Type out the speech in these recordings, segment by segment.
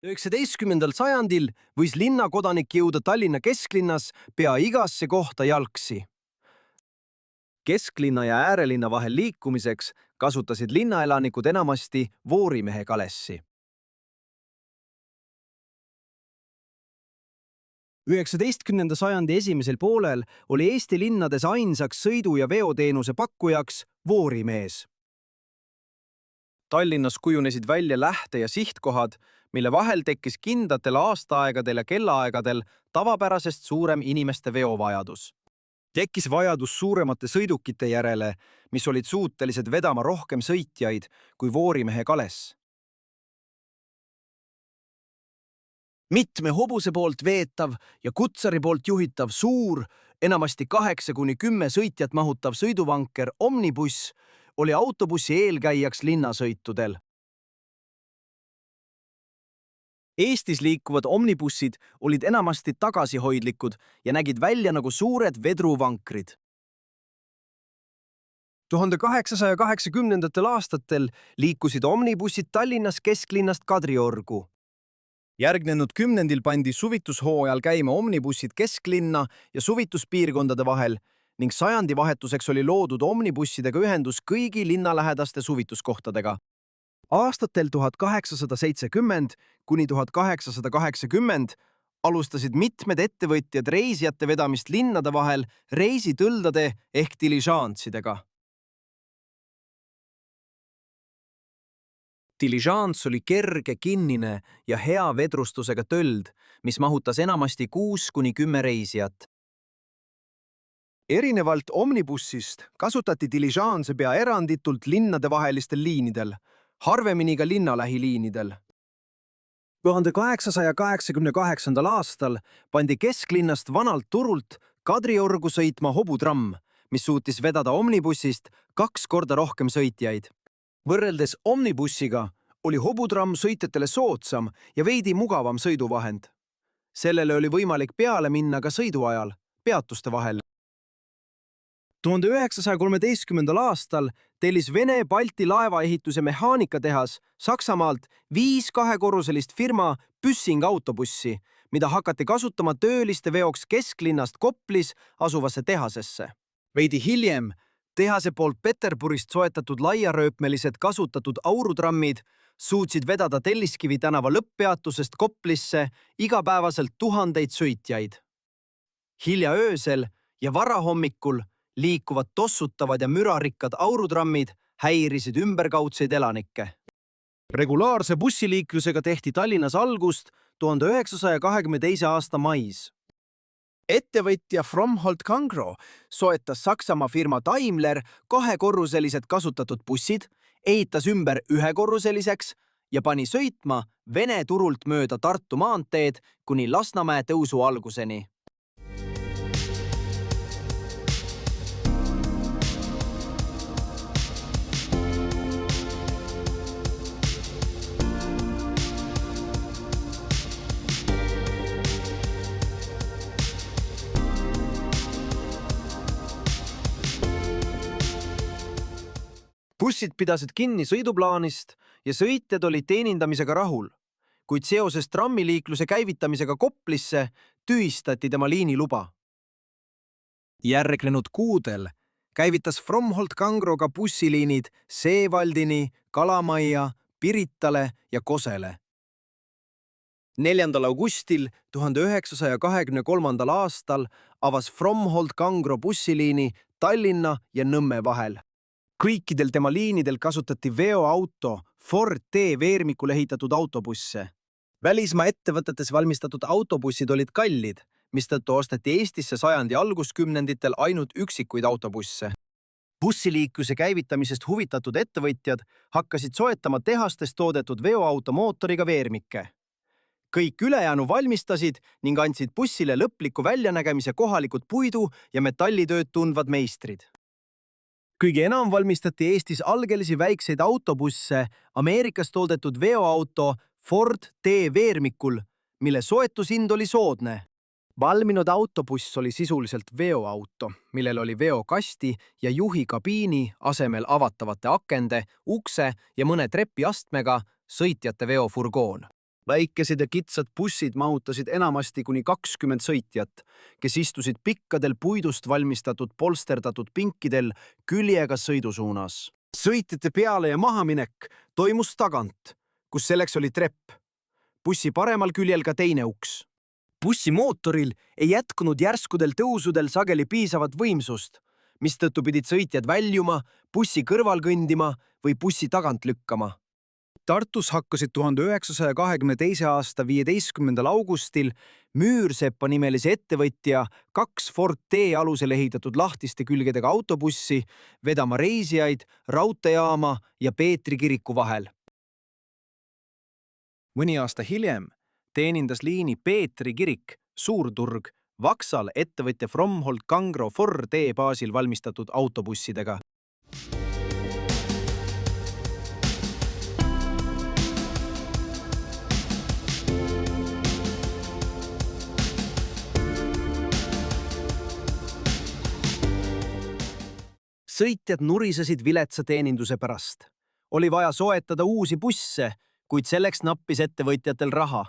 19. sajandil võis linnakodanik jõuda Tallinna kesklinnas pea igasse kohta jalgsi. Kesklinna ja äärelinna vahel liikumiseks kasutasid linnaelanikud enamasti Voorimehe kalessi. 19. sajandi esimesel poolel oli Eesti linnades ainsaks sõidu- ja veoteenuse pakkujaks Voorimees. Tallinnas kujunesid välja lähte- ja sihtkohad, mille vahel tekkis kindlatel aastaaegadel ja kellaaegadel tavapärasest suurem inimeste veovajadus. Tekkis vajadus suuremate sõidukite järele, mis olid suutelised vedama rohkem sõitjaid kui Voorimehe kales. Mitme hobuse poolt veetav ja kutsari poolt juhitav suur, enamasti 8–10 sõitjat mahutav sõiduvanker omnibuss oli autobussi eelkäijaks linnasõitudel. Eestis liikuvad omnibussid olid enamasti tagasihoidlikud ja nägid välja nagu suured vedruvankrid. 1880. aastatel liikusid omnibussid Tallinnas kesklinnast Kadriorgu. Järgnenud kümnendil pandi suvitushooajal käima omnibussid kesklinna ja suvituspiirkondade vahel ning sajandivahetuseks oli loodud omnibussidega ühendus kõigi linnalähedaste suvituskohtadega. Aastatel 1870 kuni 1880 alustasid mitmed ettevõtjad reisijate vedamist linnade vahel reisitõldade ehk diližanssidega. Diližans oli kerge, kinnine ja hea vedrustusega töld, mis mahutas enamasti 6–10 reisijat. Erinevalt omnibussist kasutati diližanse pea eranditult linnadevahelistel liinidel, harvemini ka linnalähiliinidel. 1888. aastal pandi kesklinnast vanalt turult Kadriorgu sõitma hobutramm, mis suutis vedada omnibussist 2 korda rohkem sõitjaid. Võrreldes omnibussiga oli hobutramm sõitjatele soodsam ja veidi mugavam sõiduvahend. Sellele oli võimalik peale minna ka sõiduajal, peatuste vahel. 1913. aastal tellis Vene Balti laevaehituse mehaanikatehas Saksamaalt 5 2-korruselist firma Büssing autobussi, mida hakati kasutama tööliste veoks kesklinnast Koplis asuvasse tehasesse. Veidi hiljem tehase poolt Peterburist soetatud laiarööpmelised kasutatud aurutrammid suutsid vedada Telliskivi tänava lõpppeatusest Koplisse igapäevaselt tuhandeid sõitjaid. Hilja öösel ja varahommikul liikuvad tossutavad ja mürarikkad aurutrammid häirisid ümberkaudseid elanikke. Regulaarse bussiliiklusega tehti Tallinnas algust 1922. aasta mais. Ettevõtja Fromhold Kangro soetas Saksamaa firma Daimler 2-korruselised kasutatud bussid, ehitas ümber 1-korruseliseks ja pani sõitma Vene turult mööda Tartu maanteed kuni Lasnamäe tõusu alguseni. Bussid pidasid kinni sõiduplaanist ja sõitjad olid teenindamisega rahul, kuid seoses trammiliikluse käivitamisega Koplisse tühistati tema liiniluba. Järgnenud kuudel käivitas Fromhold Kangro ka bussiliinid Seevaldini, Kalamajja, Piritale ja Kosele. 4. augustil 1923. aastal avas Fromhold Kangro bussiliini Tallinna ja Nõmme vahel. Kõikidel tema liinidel kasutati veoauto Ford T-veermikul ehitatud autobusse. Välismaa ettevõtetes valmistatud autobussid olid kallid, mistõttu osteti Eestisse sajandi alguskümnenditel ainult üksikuid autobusse. Bussiliikluse käivitamisest huvitatud ettevõtjad hakkasid soetama tehastes toodetud veoauto mootoriga veermikke. Kõik ülejäänu valmistasid ning andsid bussile lõpliku väljanägemise kohalikud puidu- ja metallitööd tundvad meistrid. Kõige enam valmistati Eestis algelisi väikseid autobusse Ameerikas toodetud veoauto Ford T-veermikul, mille soetushind oli soodne. Valminud autobuss oli sisuliselt veoauto, millel oli veokasti ja juhi kabiini asemel avatavate akende, ukse ja mõne trepiastmega sõitjate veofurgoon. Väikesed ja kitsad bussid mahutasid enamasti kuni 20 sõitjat, kes istusid pikkadel puidust valmistatud polsterdatud pinkidel küljega sõidusuunas. Sõitjate peale ja mahaminek toimus tagant, kus selleks oli trepp. Bussi paremal küljel ka teine uks. Bussi mootoril ei jätkunud järskudel tõusudel sageli piisavat võimsust, mistõttu pidid sõitjad väljuma, bussi kõrval kõndima või bussi tagant lükkama. Tartus hakkasid 1922. aasta 15. augustil Müürsepa nimelise ettevõtja 2 Ford T alusel ehitatud lahtiste külgedega autobussi vedama reisijaid raudteejaama ja Peetri kiriku vahel. Mõni aasta hiljem teenindas liini Peetri kirik, Suurturg, Vaksal ettevõtja Fromhold Kangro Ford T baasil valmistatud autobussidega. Sõitjad nurisesid viletsa teeninduse pärast. Oli vaja soetada uusi busse, kuid selleks nappis ettevõtjatel raha.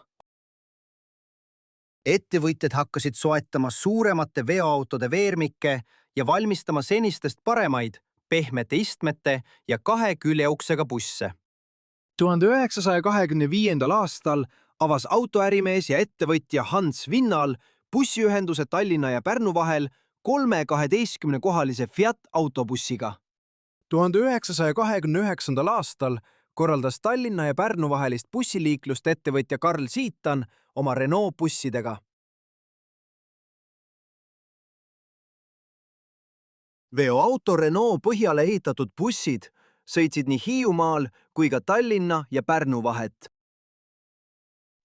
Ettevõtjad hakkasid soetama suuremate veoautode veermikke ja valmistama senistest paremaid, pehmete istmete ja 2 küljeuksega busse. 1925. aastal avas autoärimees ja ettevõtja Hans Vinnal bussiühenduse Tallinna ja Pärnu vahel 3 12-kohalise Fiat autobussiga. 1929. aastal korraldas Tallinna ja Pärnu vahelist bussiliiklust ettevõtja Karl Siitan oma Renault bussidega. Veoauto Renault põhjale ehitatud bussid sõitsid nii Hiiumaal kui ka Tallinna ja Pärnu vahet.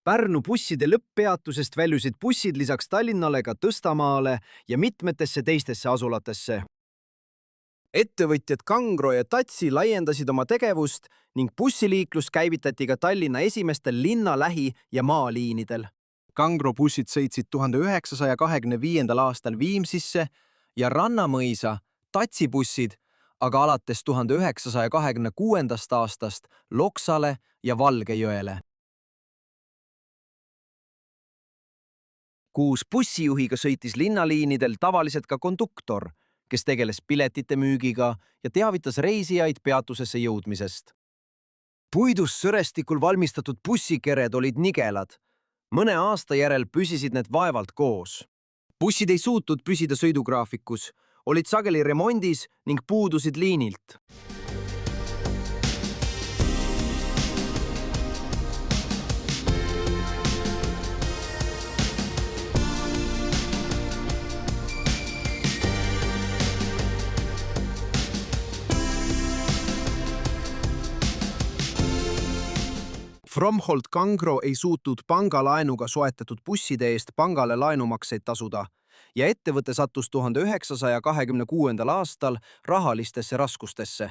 Pärnu busside lõpppeatusest väljusid bussid lisaks Tallinnale ka Tõstamaale ja mitmetesse teistesse asulatesse. Ettevõtjad Kangro ja Tatsi laiendasid oma tegevust ning bussiliiklus käivitati ka Tallinna esimestel linna-, lähi- ja maaliinidel. Kangro bussid sõitsid 1925. aastal Viimsisse ja Rannamõisa, Tatsi bussid aga alates 1926. aastast Loksale ja Valgejõele. 6 bussijuhiga sõitis linnaliinidel tavaliselt ka konduktor, kes tegeles piletite müügiga ja teavitas reisijaid peatusesse jõudmisest. Puidust sõrestikul valmistatud bussikered olid nigelad. Mõne aasta järel püsisid need vaevalt koos. Bussid ei suutnud püsida sõidugraafikus, olid sageli remondis ning puudusid liinilt. Fromhold Kangro ei suutnud pangalaenuga soetatud busside eest pangale laenumakseid tasuda ja ettevõte sattus 1926. aastal rahalistesse raskustesse.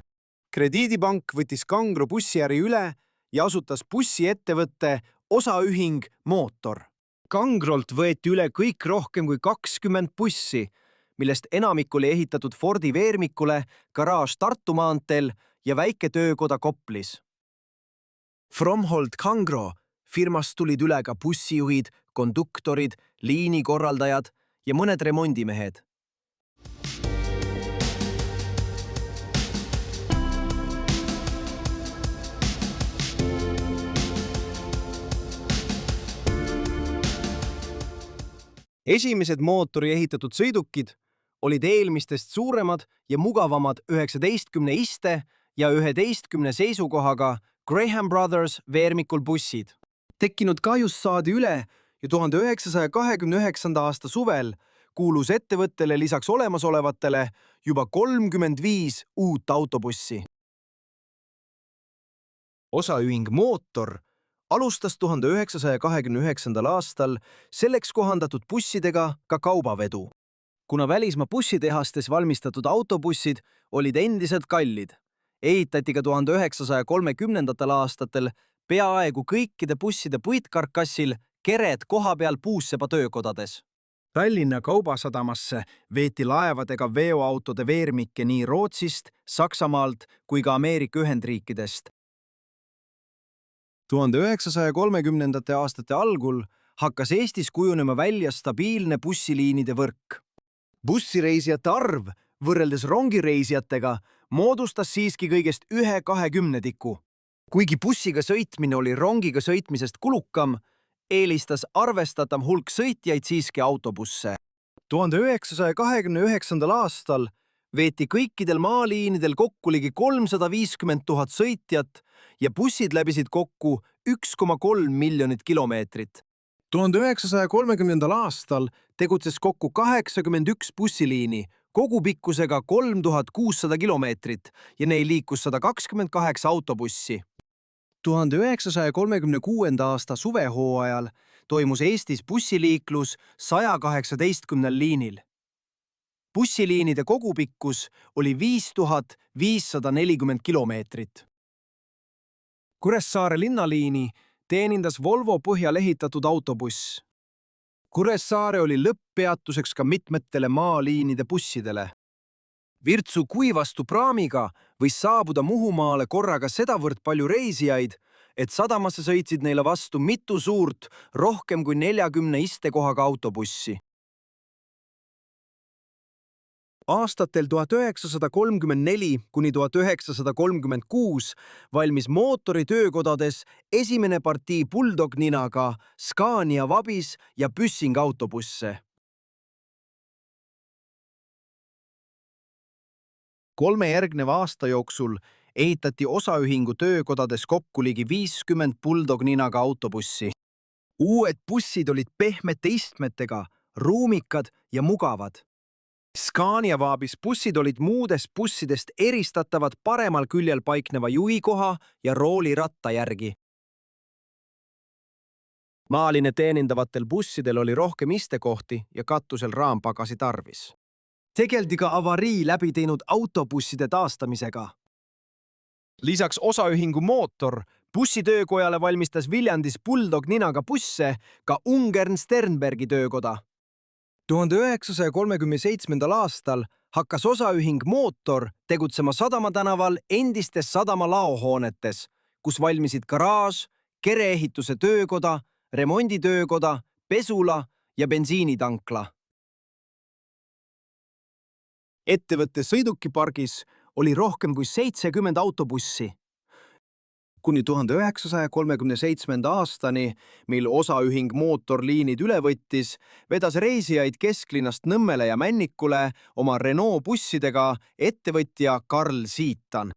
Krediidipank võttis Kangro bussiäri üle ja asutas bussiettevõtte osaühing Mootor. Kangrolt võeti üle kõik rohkem kui 20 bussi, millest enamik oli ehitatud Fordi veermikule, garaaž Tartu maanteel ja väike töökoda Koplis. Fromhold Kangro firmast tulid üle ka bussijuhid, konduktorid, liinikorraldajad ja mõned remondimehed. Esimesed mootori ehitatud sõidukid olid eelmistest suuremad ja mugavamad 19 iste ja 11 seisukohaga Graham Brothers veermikul bussid. Tekkinud kahjus saadi üle ja 1929. aasta suvel kuulus ettevõttele lisaks olemasolevatele juba 35 uut autobussi. Osaühing Mootor alustas 1929. aastal selleks kohandatud bussidega ka kaubavedu. Kuna välismaa bussitehastes valmistatud autobussid olid endiselt kallid, ehitati ka 1930. aastatel peaaegu kõikide busside puitkarkassil kered kohapeal puussepa töökodades. Tallinna kaubasadamasse veeti laevadega veoautode veermikke nii Rootsist, Saksamaalt kui ka Ameerika Ühendriikidest. 1930. aastate algul hakkas Eestis kujunema välja stabiilne bussiliinide võrk. Bussireisijate arv võrreldes rongireisijatega moodustas siiski kõigest 1/20. Kuigi bussiga sõitmine oli rongiga sõitmisest kulukam, eelistas arvestatav hulk sõitjaid siiski autobusse. 1929. aastal veeti kõikidel maaliinidel kokku ligi 350 000 sõitjat ja bussid läbisid kokku 1,3 miljonit kilomeetrit. 1930. aastal tegutses kokku 81 bussiliini kogupikkusega 3600 kilomeetrit ja neil liikus 128 autobussi. 1936. aasta suvehooajal toimus Eestis bussiliiklus 118 liinil. Bussiliinide kogupikkus oli 5540 kilomeetrit. Kuressaare linnaliini teenindas Volvo põhjal ehitatud autobuss. Kuressaare oli lõpppeatuseks ka mitmetele maaliinide bussidele. Virtsu Kuivastu praamiga võis saabuda Muhumaale korraga sedavõrd palju reisijaid, et sadamasse sõitsid neile vastu mitu suurt, rohkem kui 40 istekohaga autobussi. Aastatel 1934 kuni 1936 valmis mootoritöökodades esimene partii Bulldog ninaga Scania Vabis ja Büssing autobusse. 3 järgneva aasta jooksul ehitati osaühingu töökodades kokku ligi 50 Bulldog ninaga autobussi. Uued bussid olid pehmete istmetega, ruumikad ja mugavad. Scania Vabis bussid olid muudest bussidest eristatavad paremal küljel paikneva juhikoha ja rooliratta järgi. Maaline teenindavatel bussidel oli rohkem istekohti ja katusel raampagasi tarvis. Tegeldi ka avarii läbi teinud autobusside taastamisega. Lisaks osaühingu Mootor bussitöökojale valmistas Viljandis Bulldog ninaga busse ka Ungern Sternbergi töökoda. 1937. aastal hakkas osaühing Mootor tegutsema Sadama tänaval endistes sadama laohoonetes, kus valmisid garaaž, kereehituse töökoda, remonditöökoda, pesula ja bensiinitankla. Ettevõtte sõidukipargis oli rohkem kui 70 autobussi. Kuni 1937. aastani, mil osaühing Mootorliinid üle võttis, vedas reisijaid kesklinnast Nõmmele ja Männikule oma Renault bussidega ettevõtja Karl Siitan.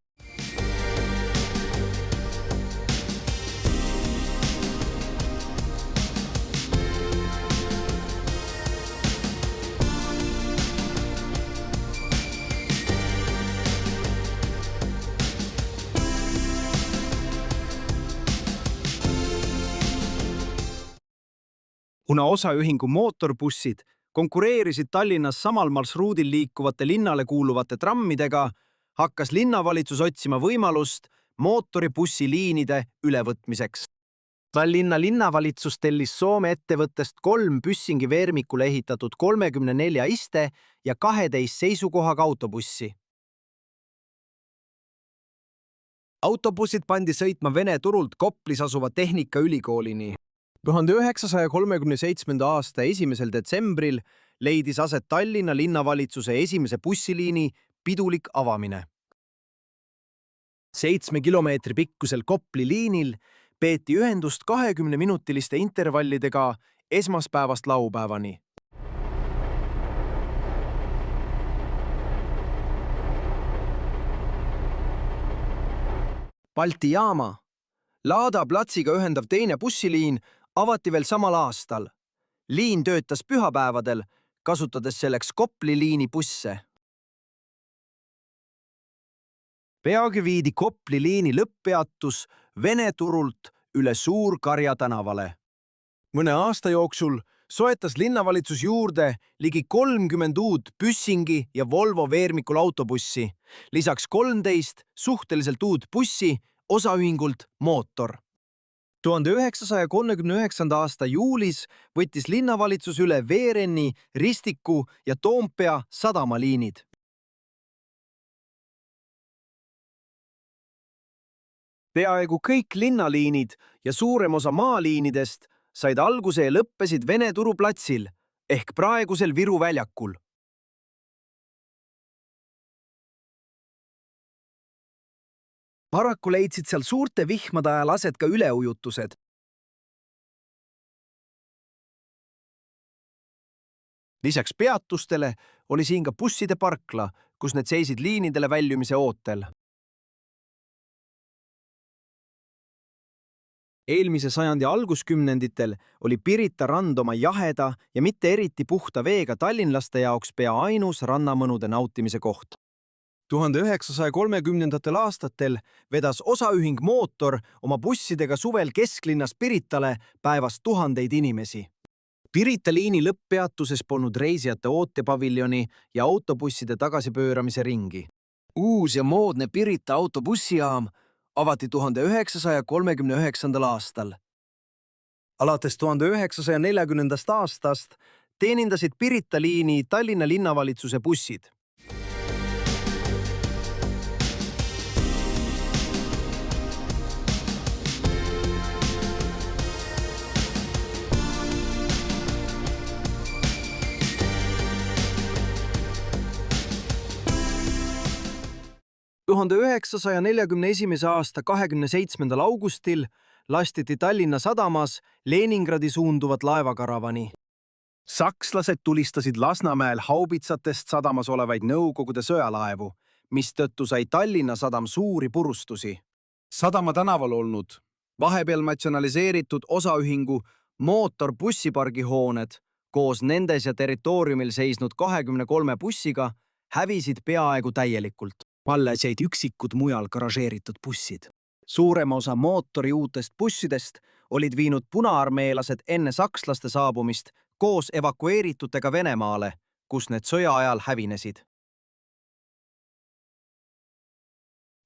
Kuna osaühingu mootorbussid konkureerisid Tallinnas samal marsruudil liikuvate linnale kuuluvate trammidega, hakkas linnavalitsus otsima võimalust mootoribussiliinide ülevõtmiseks. Tallinna linnavalitsus tellis Soome ettevõttest 3 Büssingi veermikule ehitatud 34 iste ja 12 seisukohaga autobussi. Autobussid pandi sõitma Vene turult Koplis asuva Tehnikaülikoolini. 1937. aasta 1. detsembril leidis aset Tallinna linnavalitsuse esimese bussiliini pidulik avamine. 7 kilomeetri pikkusel Kopli liinil peeti ühendust 20-minutiliste intervallidega esmaspäevast laupäevani. Balti jaama, Laada platsiga ühendav teine bussiliin avati veel samal aastal. Liin töötas pühapäevadel, kasutades selleks Kopli liini busse. Peagi viidi Kopli liini lõpppeatus Vene turult üle Suur-Karja tänavale. Mõne aasta jooksul soetas linnavalitsus juurde ligi 30 uut Büssingi ja Volvo veermikul autobussi, lisaks 13 suhteliselt uut bussi osaühingult Mootor. 1939. aasta juulis võttis linnavalitsus üle Veerenni, Ristiku ja Toompea sadamaliinid. Peaaegu kõik linnaliinid ja suurem osa maaliinidest said alguse ja lõppesid Vene turuplatsil ehk praegusel Viru väljakul. Paraku leidsid seal suurte vihmade ajal aset ka üleujutused. Lisaks peatustele oli siin ka busside parkla, kus need seisid liinidele väljumise ootel. Eelmise sajandi alguskümnenditel oli Pirita rand oma jaheda ja mitte eriti puhta veega tallinlaste jaoks pea ainus rannamõnude nautimise koht. 1930. aastatel vedas osaühing Mootor oma bussidega suvel kesklinnas Piritale päevas tuhandeid inimesi. Pirita liini lõpppeatuses polnud reisijate ootepaviljoni ja autobusside tagasipööramise ringi. Uus ja moodne Pirita autobussijaam avati 1939. aastal. Alates 1940. aastast teenindasid Pirita liini Tallinna linnavalitsuse bussid. Tuhande 1941. aasta 27. augustil lastiti Tallinna sadamas Leningradi suunduvat laevakaravani. Sakslased tulistasid Lasnamäel haubitsatest sadamas olevaid Nõukogude sõjalaevu, mistõttu sai Tallinna sadam suuri purustusi. Sadama tänaval olnud, vahepeal natsionaliseeritud osaühingu Mootor bussipargi hooned koos nendes ja territooriumil seisnud 23 bussiga hävisid peaaegu täielikult. Alles jäid üksikud mujal garažeeritud bussid. Suurema osa Mootori uutest bussidest olid viinud punaarmeelased enne sakslaste saabumist koos evakueeritutega Venemaale, kus need sõja ajal hävinesid.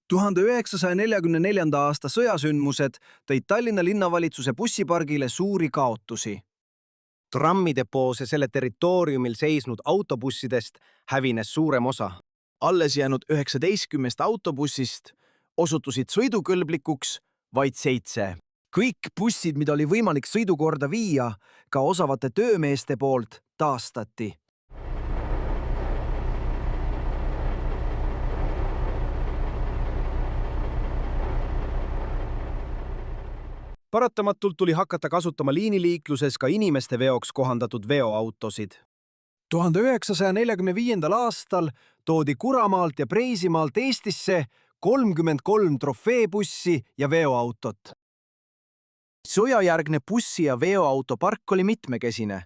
1944. aasta sõjasündmused tõid Tallinna linnavalitsuse bussipargile suuri kaotusi. Trammidepoos ja selle territooriumil seisnud autobussidest hävines suurem osa. Alles jäänud 19 autobussist osutusid sõidukõlblikuks vaid 7. Kõik bussid, mida oli võimalik sõidukorda viia, ka osavate töömeeste poolt taastati. Paratamatult tuli hakata kasutama liiniliikluses ka inimeste veoks kohandatud veoautosid. 1945. aastal toodi Kuramaalt ja Preisimaalt Eestisse 33 trofeebussi ja veoautot. Sõjajärgne bussi- ja veoautopark oli mitmekesine.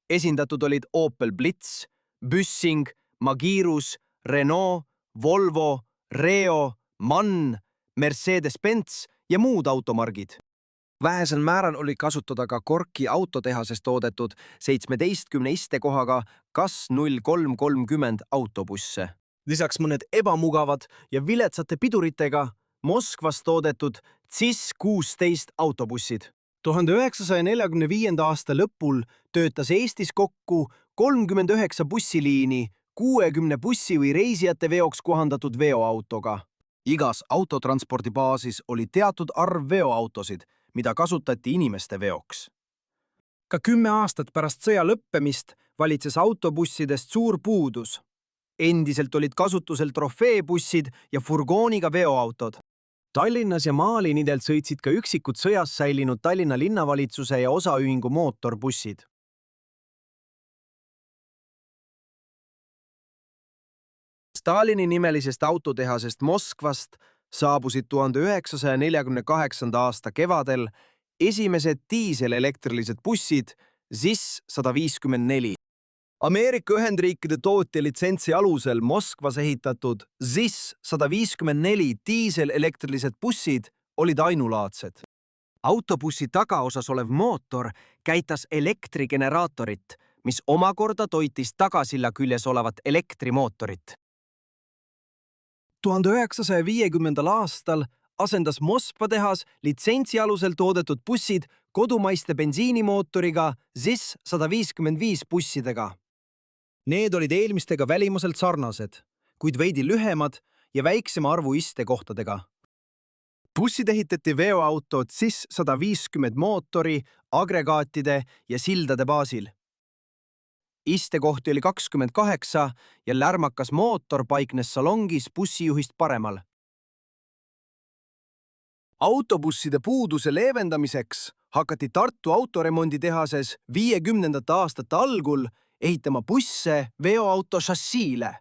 Esindatud olid Opel Blitz, Büssing, Magirus, Renault, Volvo, Reo, MAN, Mercedes-Benz ja muud automargid. Vähesel määral oli kasutada ka Corki autotehases toodetud 17 istekohaga KAS 0330 autobusse. Lisaks mõned ebamugavad ja viletsate piduritega Moskvas toodetud CIS 16 autobussid. 1945. aasta lõpul töötas Eestis kokku 39 bussiliini 60 bussi või reisijate veoks kohandatud veoautoga. Igas autotranspordibaasis oli teatud arv veoautosid, mida kasutati inimeste veoks. Ka 10 aastat pärast sõja lõppemist valitses autobussidest suur puudus. Endiselt olid kasutusel trofeebussid ja furgooniga veoautod. Tallinnas ja maaliinidelt sõitsid ka üksikud sõjas säilinud Tallinna linnavalitsuse ja osaühingu mootorbussid. Stalini nimelisest autotehasest Moskvast saabusid 1948. aasta kevadel esimesed diiselelektrilised bussid ZIS 154. Ameerika Ühendriikide tootja litsentsi alusel Moskvas ehitatud ZIS 154 diiselelektrilised bussid olid ainulaadsed. Autobussi tagaosas olev mootor käitas elektrigeneraatorit, mis omakorda toitis tagasilla küljes olevat elektrimootorit. 1950. aastal asendas Moskva tehas litsentsi alusel toodetud bussid kodumaiste bensiinimootoriga ZIS 155 bussidega. Need olid eelmistega välimuselt sarnased, kuid veidi lühemad ja väiksema arvu istekohtadega. bussid ehitati veoautod ZIS 150 mootori, agregaatide ja sildade baasil. Istekohti oli 28 ja lärmakas mootor paiknes salongis bussijuhist paremal. Autobusside puuduse leevendamiseks hakati Tartu autoremonditehases 50. aastate algul ehitama busse veoauto šassiile.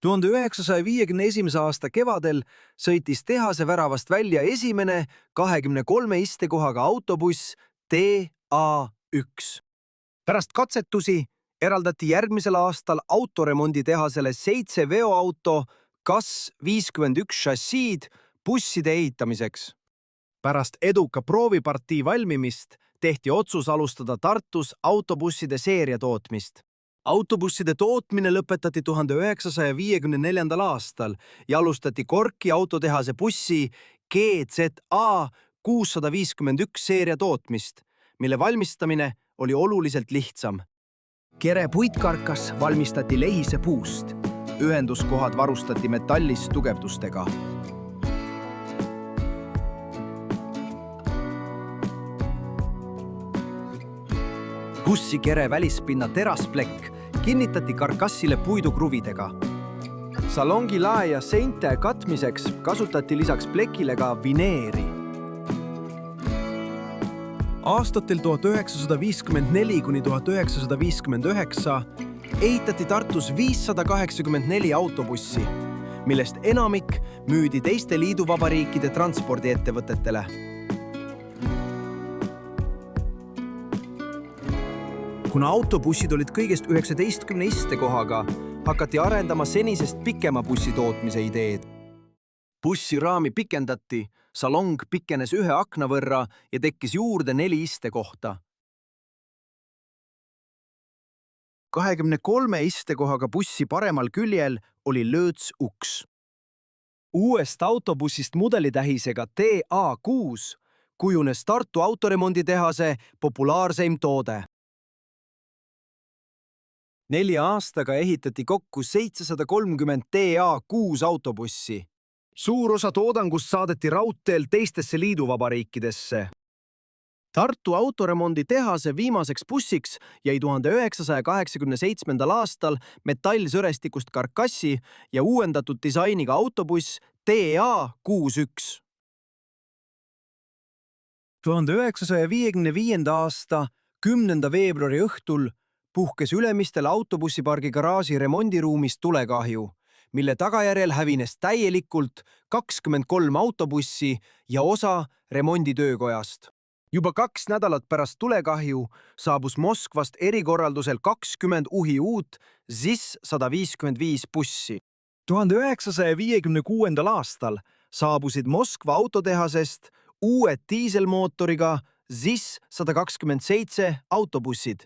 1951. aasta kevadel sõitis tehase väravast välja esimene 23 istekohaga autobuss TA1. Pärast katsetusi eraldati järgmisel aastal autoremonditehasele 7 veoauto KAS 51 šassiid busside ehitamiseks. Pärast eduka proovipartii valmimist tehti otsus alustada Tartus autobusside seeria tootmist. Autobusside tootmine lõpetati 1954. aastal ja alustati Corki autotehase bussi GZA 651 seeria tootmist, mille valmistamine oli oluliselt lihtsam. Kere puitkarkas valmistati lehise puust. Ühenduskohad varustati metallist tugevdustega. Bussi kere välispinna terasplekk kinnitati karkassile puidukruvidega. Salongi lae ja seinte katmiseks kasutati lisaks plekile ka vineeri. Aastatel 1954 kuni 1959 ehitati Tartus 584 autobussi, millest enamik müüdi teiste liiduvabariikide transpordiettevõtetele. Kuna autobussid olid kõigest 19 istekohaga, hakati arendama senisest pikema bussi tootmise ideed. Bussi raami pikendati, salong pikenes 1 akna võrra ja tekkis juurde 4 istekohta. 23 istekohaga bussi paremal küljel oli löötsuks. Uuest autobussist mudelitähisega TA6 kujunes Tartu autoremonditehase populaarseim toode. 4 aastaga ehitati kokku 730 TA6 autobussi. Suur osa toodangust saadeti raudteel teistesse liiduvabariikidesse. Tartu autoremonditehase viimaseks bussiks jäi 1987. aastal metallsõrestikust karkassi ja uuendatud disainiga autobuss TA61. 1955. aasta 10. veebruari õhtul puhkes Ülemistel autobussipargi garaaži remondiruumis tulekahju, mille tagajärjel hävines täielikult 23 autobussi ja osa remonditöökojast. Juba 2 nädalat pärast tulekahju saabus Moskvast erikorraldusel 20 uhi uut ZIS 155 bussi. 1956. aastal saabusid Moskva autotehasest uued diiselmootoriga ZIS 127 autobussid,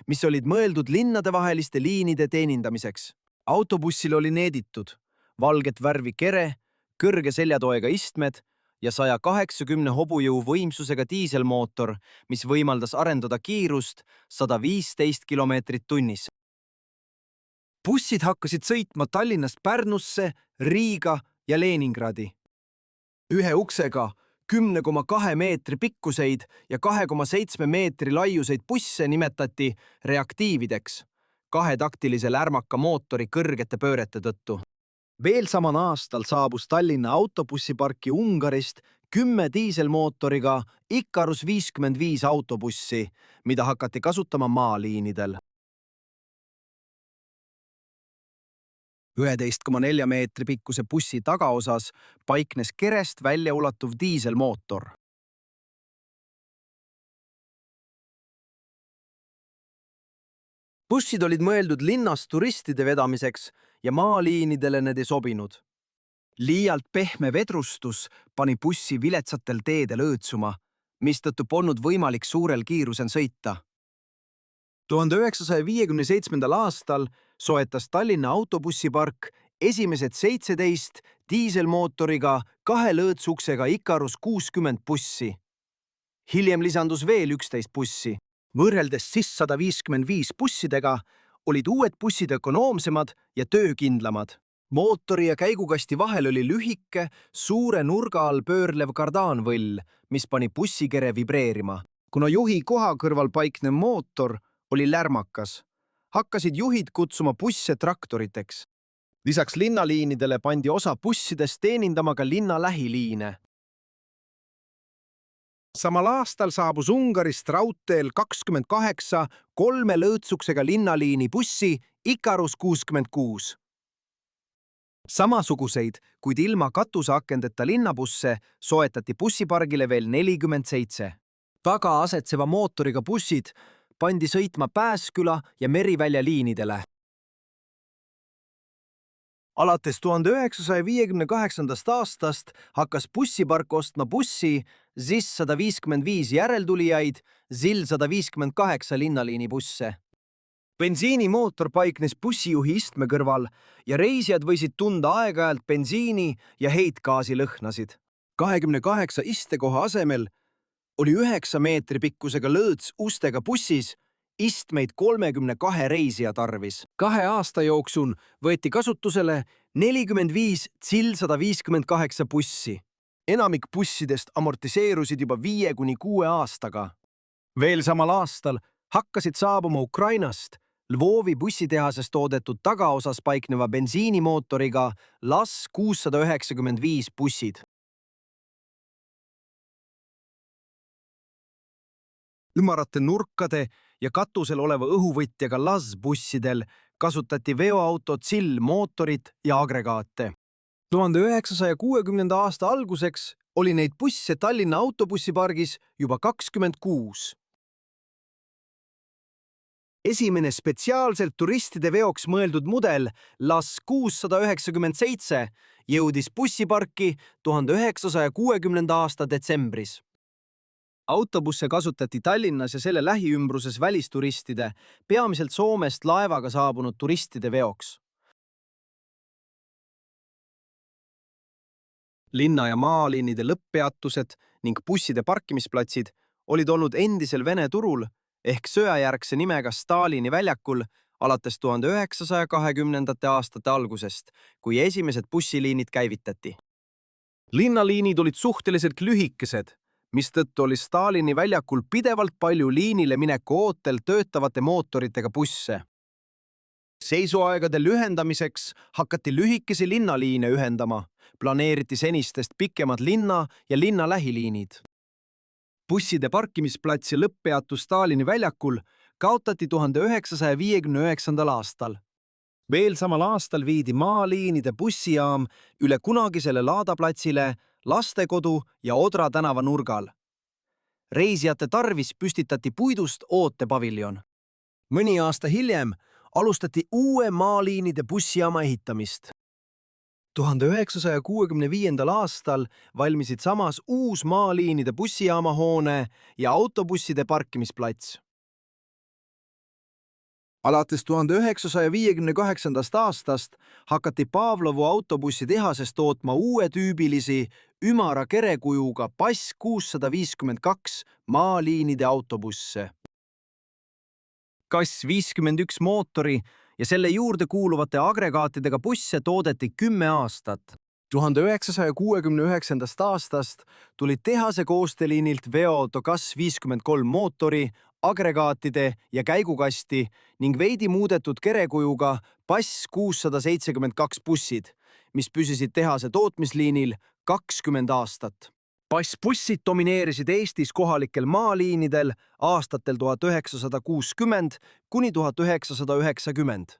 mis olid mõeldud linnadevaheliste liinide teenindamiseks. Autobussil oli needitud valget värvi kere, kõrge seljatoega istmed ja 180 hobujõu võimsusega diiselmootor, mis võimaldas arendada kiirust 115 kilomeetrit tunnis. Bussid hakkasid sõitma Tallinnast Pärnusse, Riiga ja Leningradi. 1 uksega 10,2 meetri pikkuseid ja 2,7 meetri laiuseid busse nimetati reaktiivideks 2-taktilise lärmaka mootori kõrgete pöörete tõttu. Veel samal aastal saabus Tallinna autobussiparki Ungarist 10 diiselmootoriga Ikarus 55 autobussi, mida hakati kasutama maaliinidel. 11,4 meetri pikkuse bussi tagaosas paiknes kerest välja ulatuv diiselmootor. Bussid olid mõeldud linnas turistide vedamiseks ja maaliinidele need ei sobinud. Liialt pehme vedrustus pani bussi viletsatel teedel õõtsuma, mistõttu polnud võimalik suurel kiirusel sõita. 1957. aastal soetas Tallinna autobussipark esimesed 17 diiselmootoriga 2 lõõtsuksega Ikarus 60 bussi. Hiljem lisandus veel 11 bussi. Võrreldes ZIS 155 bussidega olid uued bussid ökonoomsemad ja töökindlamad. mootori ja käigukasti vahel oli lühike, suure nurga all pöörlev kardaanvõll, mis pani bussikere vibreerima. Kuna juhi koha kõrval paiknev mootor oli lärmakas, hakkasid juhid kutsuma busse traktoriteks. Lisaks linnaliinidele pandi osa bussidest teenindama ka linna lähiliine. Samal aastal saabus Ungarist raudteel 28 kolme lõõtsuksega linnaliini bussi Ikarus 66. Samasuguseid, kuid ilma katuseakendeta linnabusse soetati bussipargile veel 47. Taga asetseva mootoriga bussid pandi sõitma Pääsküla ja Merivälja liinidele. Alates 1958. aastast hakkas bussipark ostma bussi ZIS 155 järeltulijaid, ZIL 158 linnaliini busse. Bensiinimootor paiknes bussijuhi istme kõrval ja reisijad võisid tunda aeg-ajalt bensiini ja heitgaasi lõhnasid. 28 istekoha asemel oli 9 meetri pikkusega lõõts ustega bussis istmeid 32 reisija tarvis. 2 aasta jooksul võeti kasutusele 45 ZIL 158 bussi. Enamik bussidest amortiseerusid juba 5–6 aastaga. Veel samal aastal hakkasid saabuma Ukrainast Lvovi bussitehases toodetud tagaosas paikneva bensiinimootoriga LAZ 695 bussid. Ümarate nurkade ja katusel oleva õhuvõtjaga LAZ bussidel kasutati veoauto ZIL mootorit ja agregaate. 1960. aasta alguseks oli neid busse Tallinna autobussipargis juba 26. Esimene spetsiaalselt turistide veoks mõeldud mudel LAZ 697 jõudis bussiparki 1960. aasta detsembris. Autobusse kasutati Tallinnas ja selle lähiümbruses välisturistide, peamiselt Soomest laevaga saabunud turistide veoks. Linna- ja maaliinide lõpppeatused ning busside parkimisplatsid olid olnud endisel Vene turul ehk sõjajärgse nimega Stalini väljakul alates 1920. aastate algusest, kui esimesed bussiliinid käivitati. Linnaliinid olid suhteliselt lühikesed, mistõttu oli Stalini väljakul pidevalt palju liinile mineku ootel töötavate mootoritega busse. Seisuaegade lühendamiseks hakati lühikesi linnaliine ühendama, planeeriti senistest pikemad linna- ja linna lähiliinid. Busside parkimisplatsi lõpppeatus Stalini väljakul kaotati 1959. aastal. Veel samal aastal viidi maaliinide bussijaam üle kunagisele laadaplatsile Lastekodu ja Odra tänava nurgal. Reisijate tarvis püstitati puidust ootepaviljon. Mõni aasta hiljem alustati uue maaliinide bussijaama ehitamist. 1965. aastal valmisid samas uus maaliinide bussijaama hoone ja autobusside parkimisplats. Alates 1958. aastast hakati Pavlovu autobussitehases tootma uue tüübilisi ümara kerekujuga Bass 652 maaliinide autobusse. Kass 51 mootori ja selle juurde kuuluvate agregaatidega busse toodeti 10 aastat. 1969. aastast tulid tehase koosteliinilt veoauto Kass 53 mootori, agregaatide ja käigukasti ning veidi muudetud kerekujuga Bass 672 bussid, mis püsisid tehase tootmisliinil 20 aastat. Bass-bussid domineerisid Eestis kohalikel maaliinidel aastatel 1960 kuni 1990.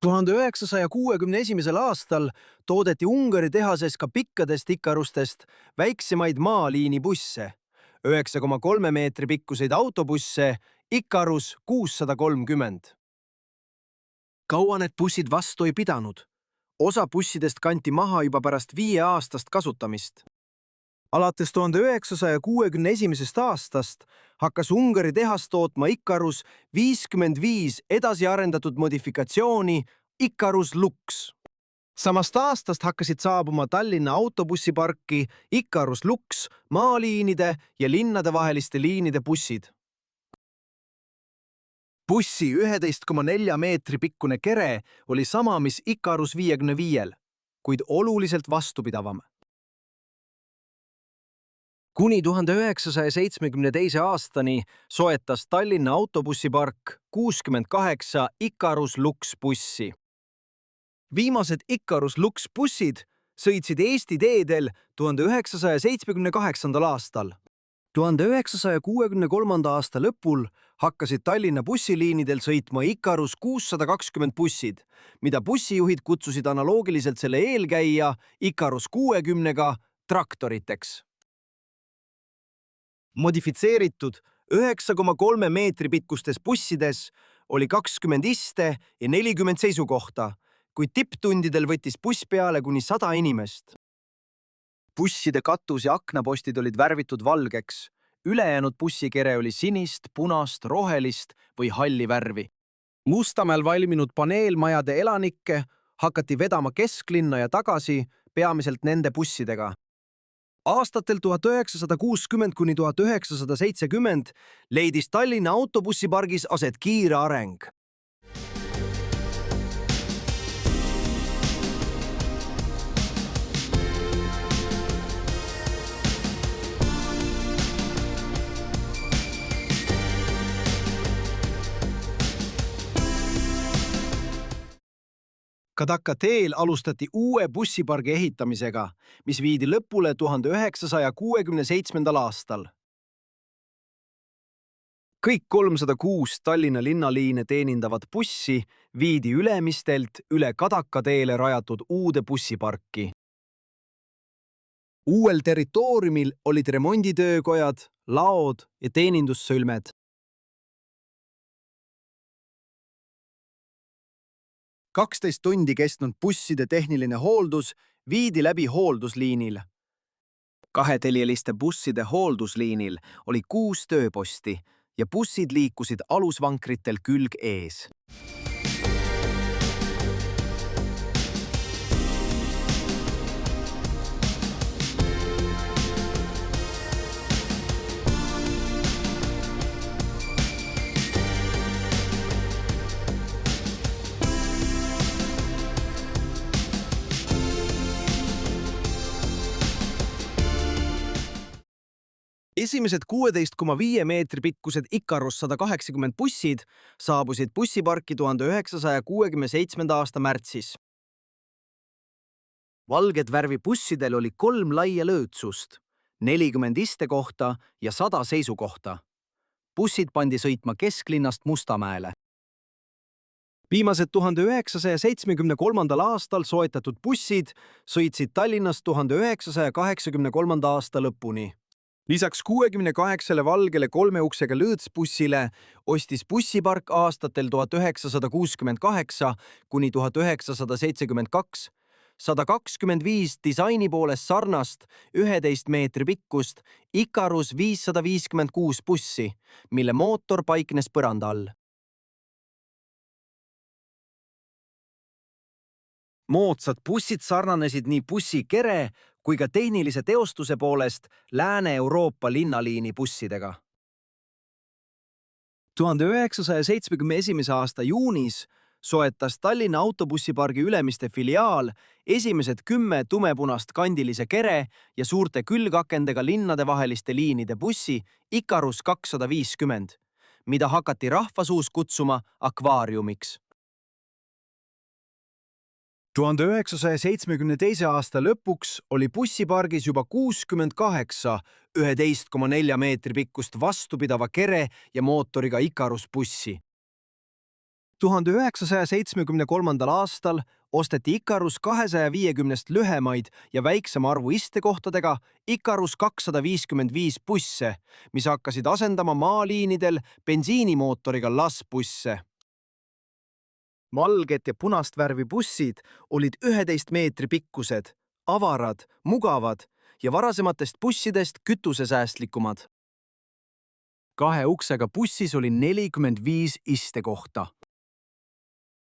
1961. aastal toodeti Ungari tehases ka pikkadest Ikarustest väiksemaid maaliini busse, 9,3 meetri pikkuseid autobusse Ikarus 630. Kaua need bussid vastu ei pidanud. Osa bussidest kanti maha juba pärast 5 aastast kasutamist. Alates 1961. aastast hakkas Ungari tehas tootma Ikarus 55 edasiarendatud modifikatsiooni Ikarus Lux. Samast aastast hakkasid saabuma Tallinna autobussiparki Ikarus Lux maaliinide ja linnadevaheliste liinide bussid. Bussi 11,4 meetri pikkune kere oli sama, mis Ikarus 55, kuid oluliselt vastupidavam. Kuni 1972. aastani soetas Tallinna autobussipark 68 Ikarus Lux bussi. Viimased Ikarus Lux bussid sõitsid Eesti teedel 1978. aastal. 1963. aasta lõpul hakkasid Tallinna bussiliinidel sõitma Ikarus 620 bussid, mida bussijuhid kutsusid analoogiliselt selle eelkäija Ikarus 60-ga traktoriteks. Modifitseeritud 9,3 meetri pikkustes bussides oli 20 iste ja 40 seisukohta, kuid tipptundidel võttis buss peale kuni 100 inimest. Busside katus ja aknapostid olid värvitud valgeks, ülejäänud bussikere oli sinist, punast, rohelist või halli värvi. Mustamäel valminud paneelmajade elanikke hakati vedama kesklinna ja tagasi peamiselt nende bussidega. Aastatel 1960 kuni 1970 leidis Tallinna autobussipargis aset kiire areng. Kadaka teel alustati uue bussipargi ehitamisega, mis viidi lõpule 1967. aastal. Kõik 306 Tallinna linnaliine teenindavat bussi viidi Ülemistelt üle Kadaka teele rajatud uude bussiparki. Uuel territooriumil olid remonditöökojad, laod ja teenindussõlmed. 12 tundi kestnud busside tehniline hooldus viidi läbi hooldusliinil. Kaheteljeliste busside hooldusliinil oli 6 tööposti ja bussid liikusid alusvankritel külg ees. Esimesed 16,5 meetri pikkused Ikarus 180 bussid saabusid bussiparki 1967. aasta märtsis. Valged värvi bussidel oli 3 laia löötsust, 40 istekohta ja 100 seisukohta. Bussid pandi sõitma kesklinnast Mustamäele. Viimased 1973. aastal soetatud bussid sõitsid Tallinnast 1983. aasta lõpuni. Lisaks 68 valgele 3 uksega lõõtsbussile ostis bussipark aastatel 1968 kuni 1972 125 disaini poolest sarnast 11 meetri pikkust Ikarus 556 bussi, mille mootor paiknes põranda all. Moodsad bussid sarnanesid nii bussi kere kui ka tehnilise teostuse poolest Lääne-Euroopa linnaliini bussidega. 1971. aasta juunis soetas Tallinna autobussipargi Ülemiste filiaal esimesed 10 tumepunast kandilise kere ja suurte külgakendega linnadevaheliste liinide bussi Ikarus 250, mida hakati rahvasuus kutsuma akvaariumiks. 1972. aasta lõpuks oli bussipargis juba 68 11,4 meetri pikkust vastupidava kere ja mootoriga Ikarus bussi. 1973. aastal osteti Ikarus 250 lühemaid ja väiksema arvu istekohtadega Ikarus 255 busse, mis hakkasid asendama maaliinidel bensiinimootoriga LAS-busse. Valged ja punast värvi bussid olid 11 meetri pikkused, avarad, mugavad ja varasematest bussidest kütusesäästlikumad. 2 uksega bussis oli 45 istekohta.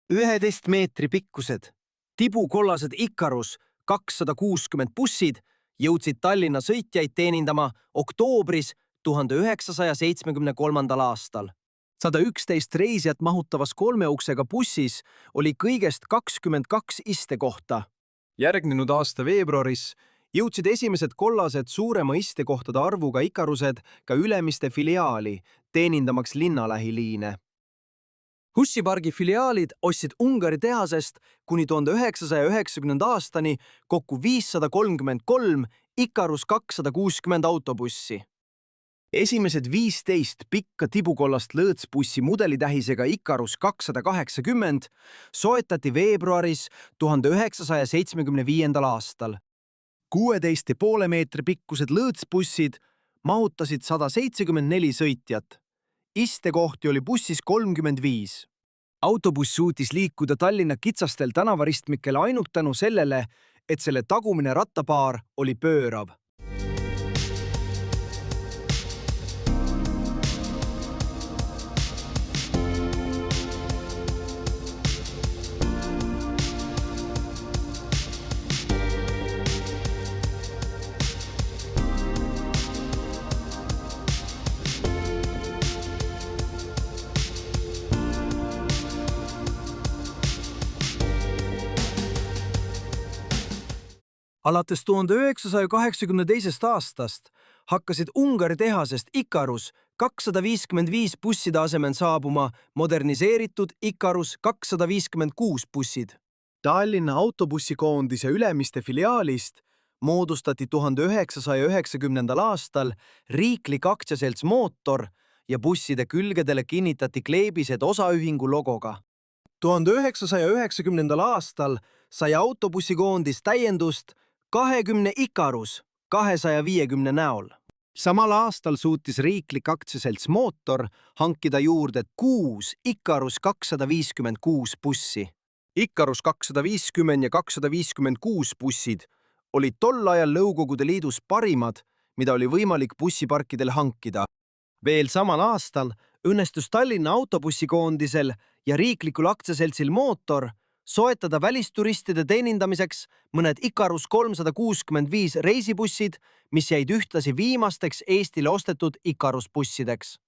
11 meetri pikkused, tibukollased Ikarus 260 bussid jõudsid Tallinna sõitjaid teenindama oktoobris 1973. aastal. 111 reisijat mahutavas 3 uksega bussis oli kõigest 22 istekohta. Järgnenud aasta veebruaris jõudsid esimesed kollased suurema istekohtade arvuga Icarused ka Ülemiste filiaali, teenindamaks linnalähiliine. Bussipargi filiaalid ostsid Ungari tehasest kuni 1990. aastani kokku 533 Icarus 260 autobussi. Esimesed 15 pikka tibukollast lõõtsbussi mudelitähisega Icarus 280 soetati veebruaris 1975. aastal. 16,5 meetri pikkused lõõtsbussid mahutasid 174 sõitjat. Istekohti oli bussis 35. Autobuss suutis liikuda Tallinna kitsastel tänavaristmikel ainult tänu sellele, et selle tagumine rattapaar oli pöörav. Alates 1982. aastast hakkasid Ungari tehasest Icarus 255 busside asemel saabuma moderniseeritud Icarus 256 bussid. Tallinna autobussikoondise Ülemiste filiaalist moodustati 1990. aastal riiklik aktsiaselts Mootor ja busside külgedele kinnitati kleebised osaühingu logoga. 1990. aastal sai autobussikoondis täiendust 20 Icarus 250 näol. Samal aastal suutis riiklik aktsiaselts Mootor hankida juurde 6 Icarus 256 bussi. Icarus 250 ja 256 bussid olid tol ajal Nõukogude Liidus parimad, mida oli võimalik bussiparkidel hankida. Veel samal aastal õnnestus Tallinna autobussikoondisel ja riiklikul aktsiaseltsil Mootor soetada välisturistide teenindamiseks mõned Icarus 365 reisibussid, mis jäid ühtlasi viimasteks Eestile ostetud Icarus bussideks.